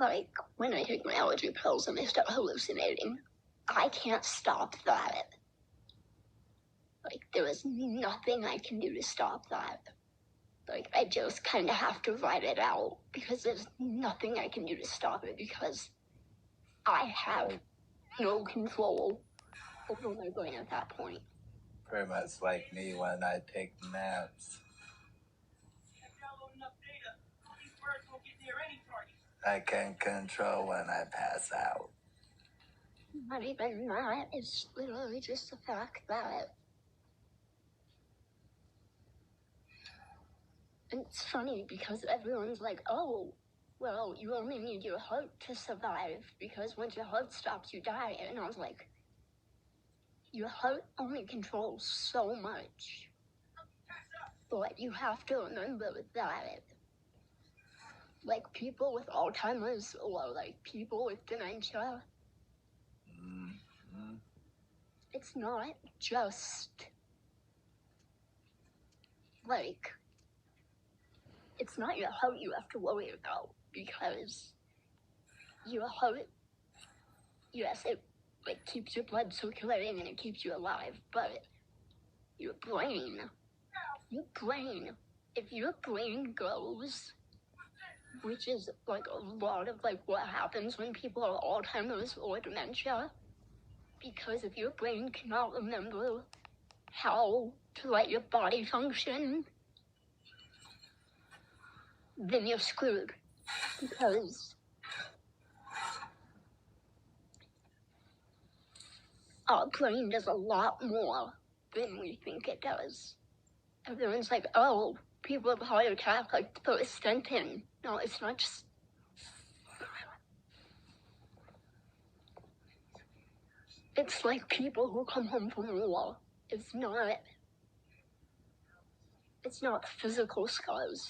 Like, when I take my allergy pills and I start hallucinating, I can't stop that. Like, there is nothing I can do to stop that. Like, I just kind of have to ride it out because there's nothing I can do to stop it because I have no control over my brain at that point. Pretty much like me when I take naps. I can control when I pass out. Not even that. It's literally just the fact that it's funny because everyone's like, oh, well, you only need your heart to survive because once your heart stops, you die. And I was like, your heart only controls so much. But you have to remember that, like, people with Alzheimer's or, like, people with dementia, it's not just, like, it's not your heart you have to worry about because your heart, yes, it like keeps your blood circulating and it keeps you alive, but your brain, if your brain goes, which is like a lot of like what happens when people are Alzheimer's or dementia, because if your brain cannot remember how to let your body function, then you're screwed because our brain does a lot more than we think it does. Everyone's like, oh, people have a heart attack, like, put a stent in. No, it's not just... It's like people who come home from war. It's not physical scars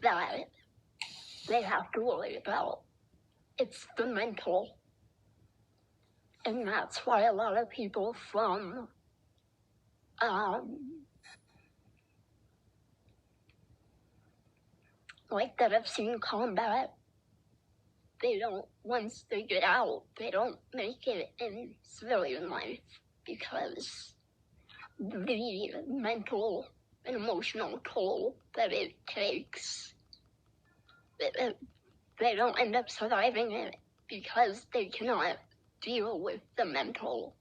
that they have to worry about. It's the mental. And that's why a lot of people from like that have seen combat, they don't, once they get out, they don't make it in civilian life because the mental and emotional toll that it takes, they don't end up surviving it because they cannot deal with the mental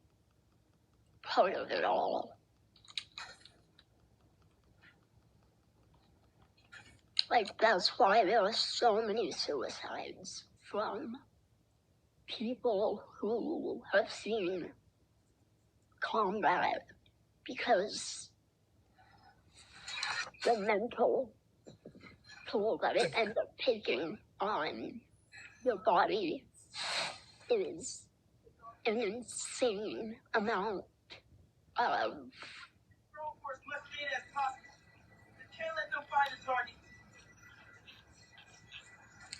part of it all. Like, that's why there are so many suicides from people who have seen combat, because the mental toll that it ends up taking on your body is an insane amount of...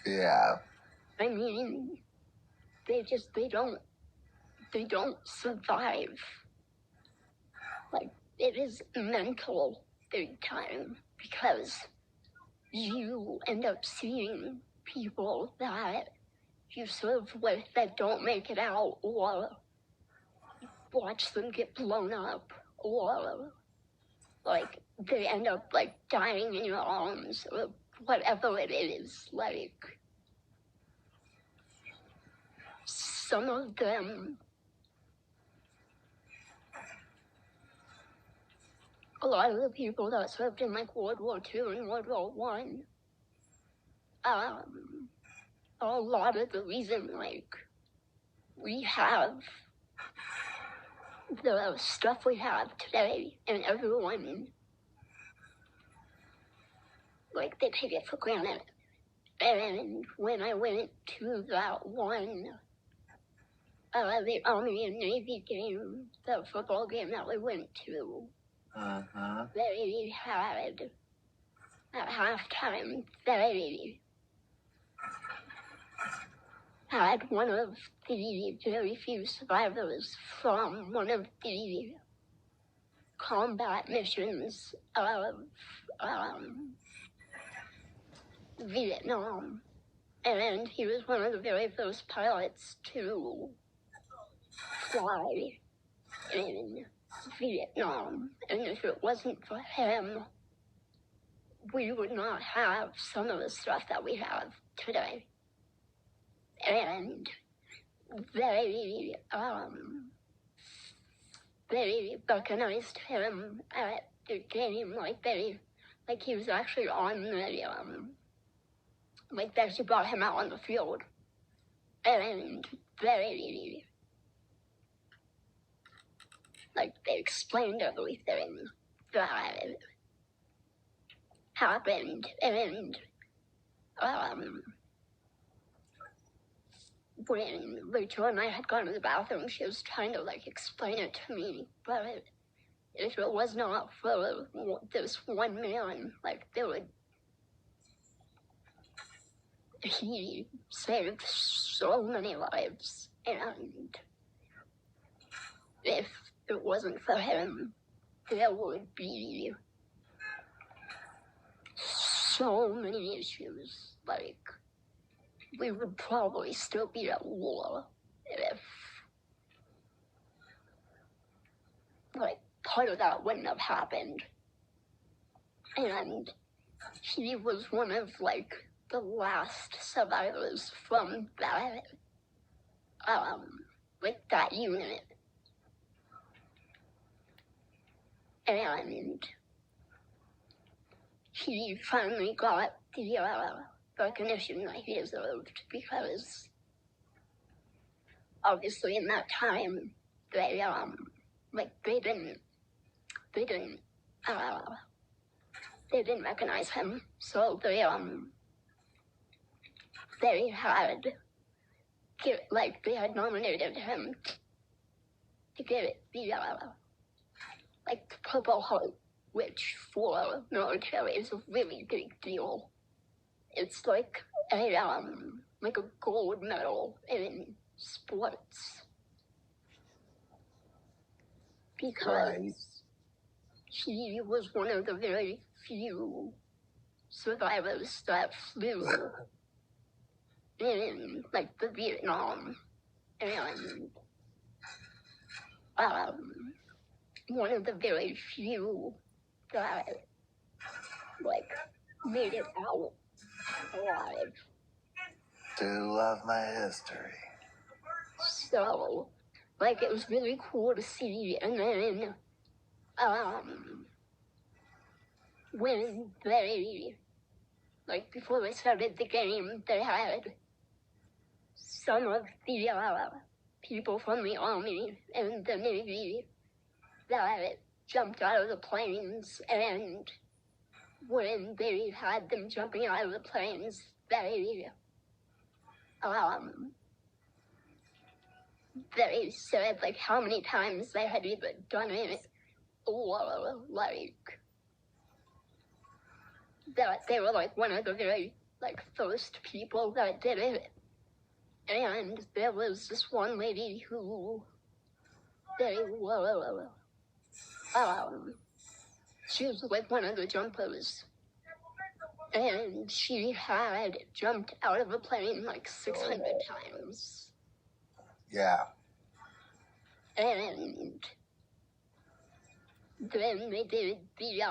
Yeah. I mean, they don't survive. Like, it is mental big time because you end up seeing people that you serve with that don't make it out, or watch them get blown up, or like they end up like dying in your arms, or whatever it is. Like, some of them, a lot of the people that served in like World War II and World War I, a lot of the reason like we have the stuff we have today, and everyone, like, they take it for granted. And when I went to that one, the Army and Navy game, the football game that we went to, they had, at halftime, they had one of the very few survivors from one of the combat missions of Vietnam. and he was one of the very first pilots to fly in Vietnam. And if it wasn't for him, we would not have some of the stuff that we have today. And they recognized him at the game, like he was actually on the, like they actually brought him out on the field. And like they explained everything that happened. And when Rachel and I had gone to the bathroom, she was trying to like explain it to me, but if it was not for this one man, like he saved so many lives, and if it wasn't for him, there would be so many issues. Like, we would probably still be at war if, like, part of that wouldn't have happened. And he was one of, like, the last survivors from that, like, that unit. And he finally got the recognition that he deserved, because obviously in that time they didn't recognize him, so they had nominated him to get the like the Purple Heart, which for military is a really big deal. It's like a gold medal in sports, because he was one of the very few survivors that flew in like the Vietnam, and one of the very few that like made it out alive. Do love my history. So, like, it was really cool to see. And then, when they, like, before they started the game, they had some of the people from the Army and the Navy that jumped out of the planes, and when they had them jumping out of the planes, they said like how many times they had either done it, or like that they were like one of the very like first people that did it. And there was this one lady who they were she was like one of the jumpers, and she had jumped out of a plane like 600 times. Yeah. And then they did the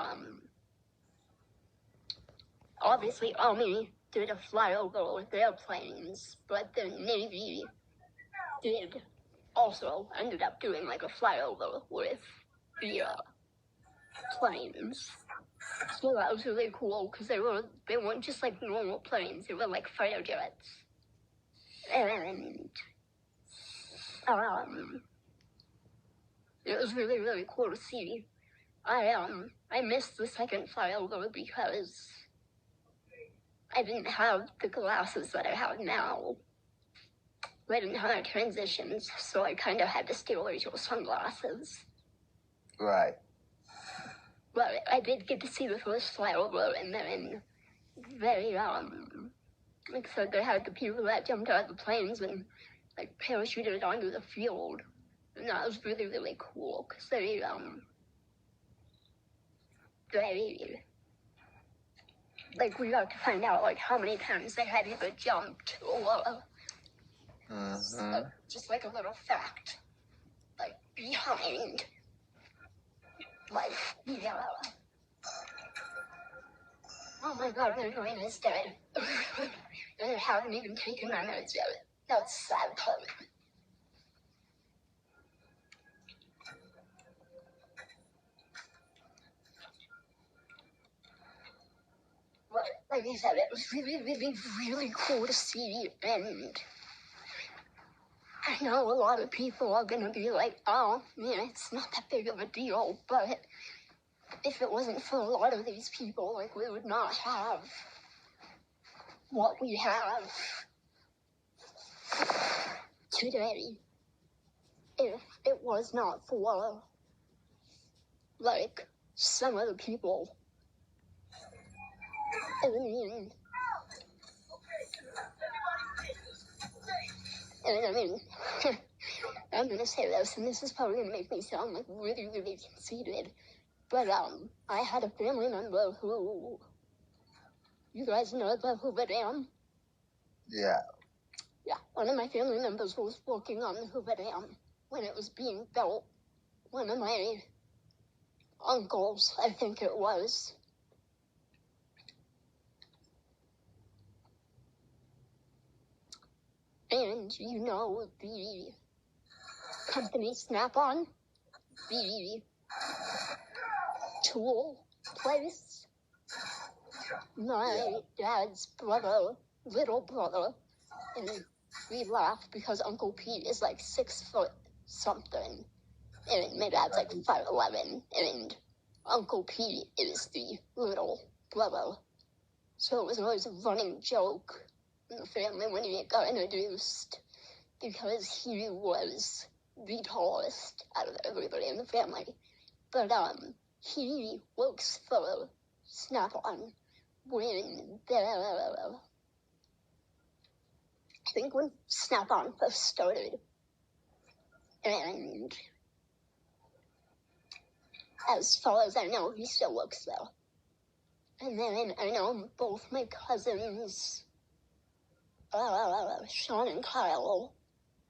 obviously Army did a flyover with their planes, but the Navy did also ended up doing like a flyover with the planes. So that was really cool, because they weren't just like normal planes, they were like fighter jets. And it was really, really cool to see. I missed the second flyover because I didn't have the glasses that I have now. I didn't have transitions, so I kind of had to steal Rachel's sunglasses. Right. But I did get to see the first flyover, and then they, like I said, they had the people that jumped out of the planes and, like, parachuted onto the field. And that was really, really cool, because like, we got to find out, like, how many times they had either jumped or, just, like, a little fact, like, behind, like, yeah. Oh my god, my brain is dead. And I haven't even taken my meds yet. That's sad, but... But, like I said, it was really, really, really cool to see, and I know a lot of people are gonna be like, oh, man, it's not that big of a deal, but if it wasn't for a lot of these people, like, we would not have what we have today. If it was not for, like, some of the people. I mean, I'm gonna say this, and this is probably gonna make me sound like really, really conceited, but I had a family member who, you guys know about Hoover Dam? Yeah. Yeah, one of my family members was working on the Hoover Dam when it was being built. One of my uncles, I think it was. And you know the company Snap-on, the tool place, my dad's brother, little brother, and we laugh because Uncle Pete is like 6 foot something, and my dad's like 5'11", and Uncle Pete is the little brother. So it was always a running joke in the family when he got introduced, because he was the tallest out of everybody in the family. But he works for Snap-on when I think when Snap-on first started, and as far as I know, he still works there. And then I know both my cousins, Sean and Kyle.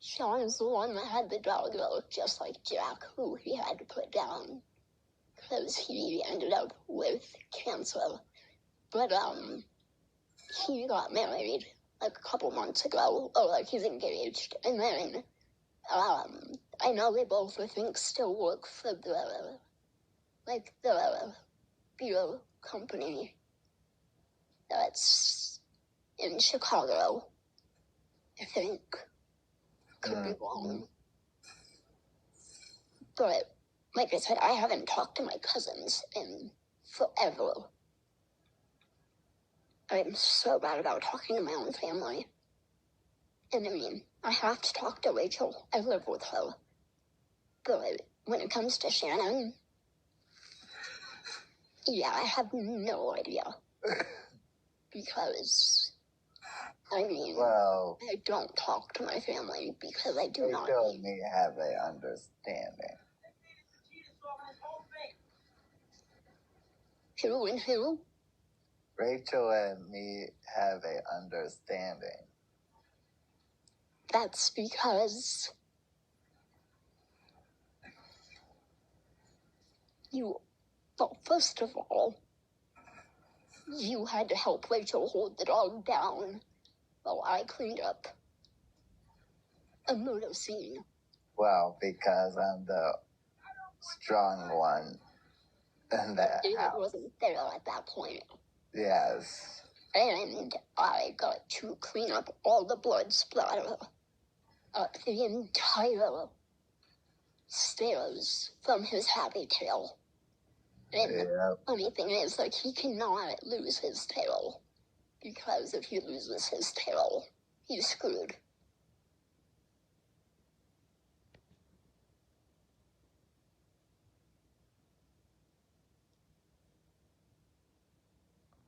Sean is the one that had the dog, though, just like Jack, who he had to put down because he ended up with cancer. But he got married like a couple months ago, or like he's engaged, and then I know they both, I think, still work for the beer company that's in Chicago, I think. Could be wrong. But, like I said, I haven't talked to my cousins in forever. I'm so bad about talking to my own family. And I mean, I have to talk to Rachel. I live with her. But when it comes to Shannon, yeah, I have no idea. Because, I mean, Well, I don't talk to my family because I do not. Rachel and me have an understanding. Who and who? Rachel and me have an understanding. That's because well, first of all, you had to help Rachel hold the dog down while I cleaned up a murder scene. Well, because I'm the strong one in that David house. wasn't there at that point. Yes. And I got to clean up all the blood splatter up the entire stairs from his happy tail. And the funny thing is, like, he cannot lose his tail, because if he loses his tail, he's screwed.